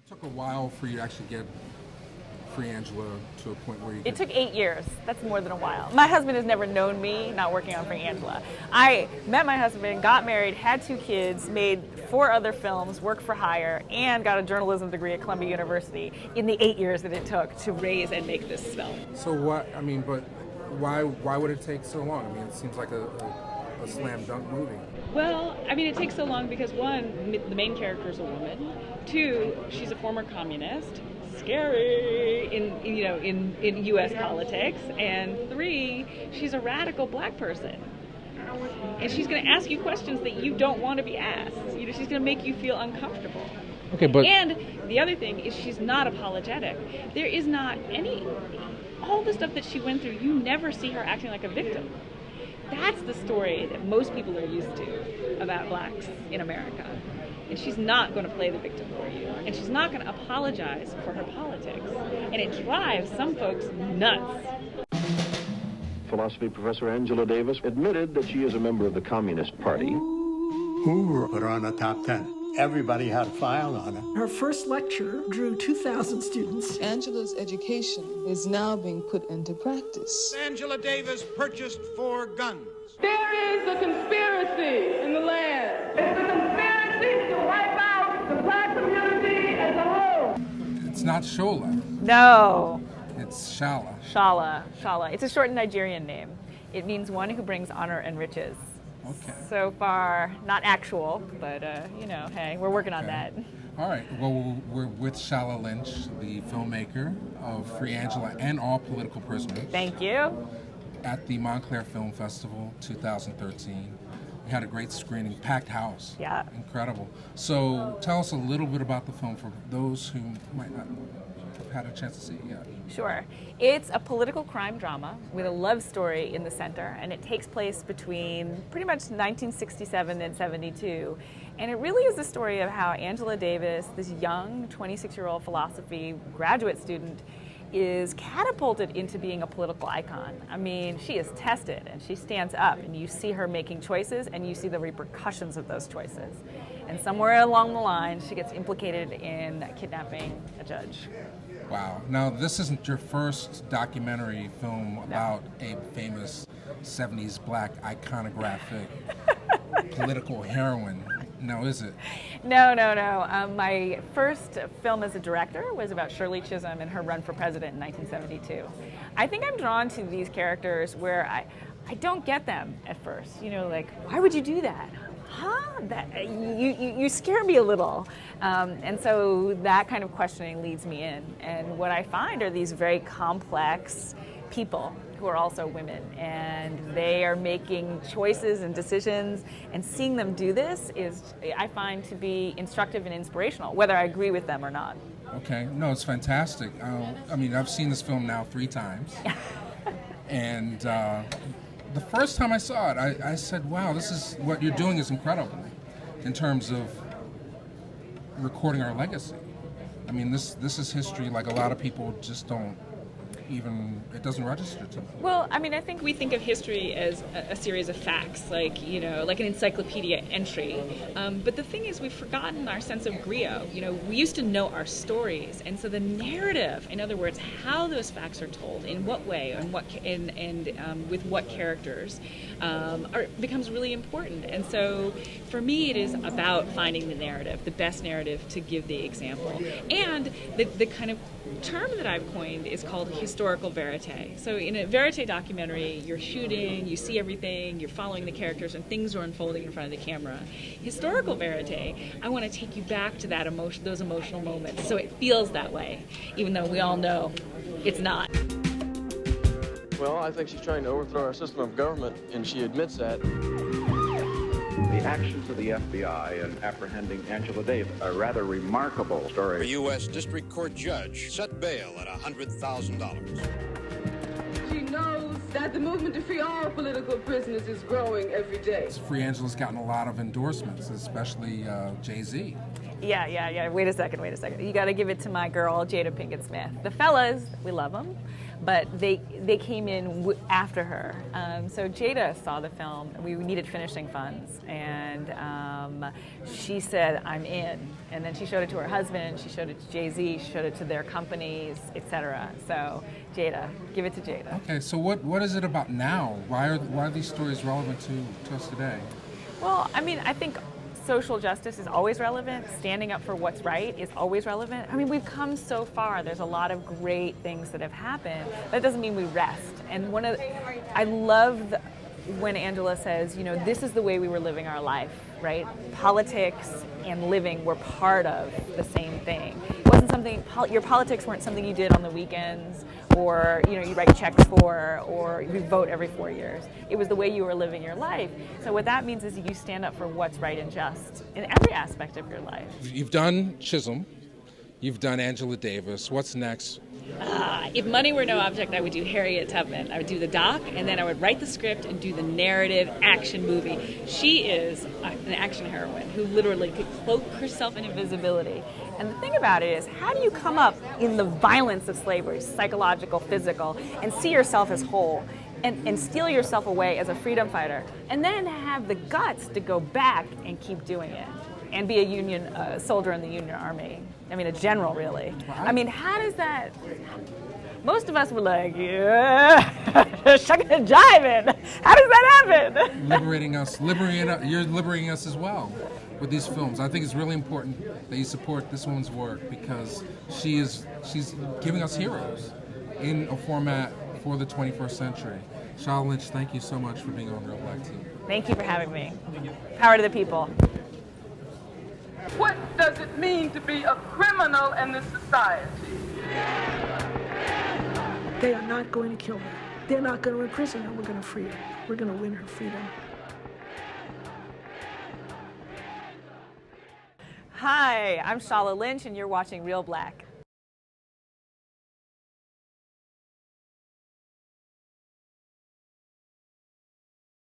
Took a while for you to actually get Free Angela to a point where you It took 8 years. That's more than a while. My husband has never known me not working on Free Angela. I met my husband, got married, had 2 kids, made 4 other films, worked for hire, and got a journalism degree at Columbia University in the 8 years that it took to raise and make this film. So what, I mean, but why would it take so long? I mean, it seems like a slam dunk movie. Well, I mean, it takes so long because 1, the main character is a woman. 2, she's a former communist. Scary in U.S. politics. And 3, she's a radical black person. And she's going to ask you questions that you don't want to be asked. She's going to make you feel uncomfortable. Okay, but... And the other thing is she's not apologetic. There is not all the stuff that she went through, you never see her acting like a victim. That's the story that most people are used to about blacks in America. And she's not going to play the victim for you. And she's not going to apologize for her politics. And it drives some folks nuts. Philosophy professor Angela Davis admitted that she is a member of the Communist Party. Hoover put her on the top 10. Everybody had a file on her. Her first lecture drew 2,000 students. Angela's education is now being put into practice. Angela Davis purchased 4 guns. There is a conspiracy in the land. It's a conspiracy to wipe out the black community as a whole. It's not Shola. No. It's Shola. Shola. It's a short Nigerian name. It means one who brings honor and riches. Okay. So far, not actual, but, hey, we're working on that. All right. Well, we're with Shola Lynch, the filmmaker of Free Angela and All Political Prisoners. Thank you. At the Montclair Film Festival 2013. We had a great screening, packed house. Yeah. Incredible. So tell us a little bit about the film for those who might not have had a chance to see it yet. Sure. It's a political crime drama with a love story in the center, and it takes place between pretty much 1967 and 72. And it really is the story of how Angela Davis, this young 26-year-old philosophy graduate student, is catapulted into being a political icon. I mean, she is tested and she stands up, and you see her making choices and you see the repercussions of those choices. And somewhere along the line, she gets implicated in kidnapping a judge. Wow. Now, this isn't your first documentary film about a famous 70s black iconographic political heroine. No, is it? No. My first film as a director was about Shirley Chisholm and her run for president in 1972. I think I'm drawn to these characters where I don't get them at first. Like, why would you do that? Huh? You scare me a little. And so that kind of questioning leads me in. And what I find are these very complex people who are also women, and they are making choices and decisions, and seeing them do this I find to be instructive and inspirational, whether I agree with them or not. Okay, no, it's fantastic. I mean, I've seen this film now 3 times, and the first time I saw it, I said, wow, what you're doing is incredible in terms of recording our legacy. I mean, this is history like a lot of people just don't even, it doesn't register to them. Well, I mean, I think we think of history as a series of facts, like an encyclopedia entry. But the thing is, we've forgotten our sense of griot. We used to know our stories, and so the narrative, in other words, how those facts are told, in what way, and with what characters, becomes really important. And so, for me, it is about finding the narrative, the best narrative to give the example, and the kind of term that I've coined is called historical verite. So in a verite documentary, you're shooting, you see everything, you're following the characters, and things are unfolding in front of the camera. Historical verite, I want to take you back to those emotional moments, so it feels that way, even though we all know it's not. Well, I think she's trying to overthrow our system of government, and she admits that. The actions of the FBI in apprehending Angela Davis, a rather remarkable story. A U.S. District Court judge set bail at $100,000. She knows that the movement to free all political prisoners is growing every day. Free Angela's gotten a lot of endorsements, especially Jay-Z. Yeah. Wait a second. You got to give it to my girl, Jada Pinkett Smith. The fellas, we love them, but they came in after her. So Jada saw the film. We needed finishing funds, and she said, "I'm in." And then she showed it to her husband. She showed it to Jay-Z. She showed it to their companies, etc. So Jada, give it to Jada. Okay, so what is it about now? Why are these stories relevant to us today? Well, I mean, I think social justice is always relevant. Standing up for what's right is always relevant. I mean, we've come so far. There's a lot of great things that have happened. That doesn't mean we rest. And I love when Angela says, you know, this is the way we were living our life, right? Politics and living were part of the same thing. It wasn't something, your politics weren't something you did on the weekends, or, you know, you write checks for, or you vote every 4 years. It was the way you were living your life. So what that means is you stand up for what's right and just in every aspect of your life. You've done Chisholm. You've done Angela Davis. What's next? If money were no object, I would do Harriet Tubman. I would do the doc, and then I would write the script and do the narrative action movie. She is an action heroine who literally could cloak herself in invisibility. And the thing about it is, how do you come up in the violence of slavery, psychological, physical, and see yourself as whole, and steal yourself away as a freedom fighter, and then have the guts to go back and keep doing it, and be a Union soldier in the Union Army? I mean, a general, really. I mean, how does that... Most of us were like, yeah, shucking and jiving. How does that happen? Liberating us. You're liberating us as well with these films. I think it's really important that you support this woman's work, because she's giving us heroes in a format for the 21st century. Shola Lynch, thank you so much for being on Reelblack TV. Thank you for having me. Power to the people. What does it mean to be a criminal in this society? They are not going to kill her. They're not going to imprison her. We're going to free her. We're going to win her freedom. Hi, I'm Shola Lynch, and you're watching Reelblack.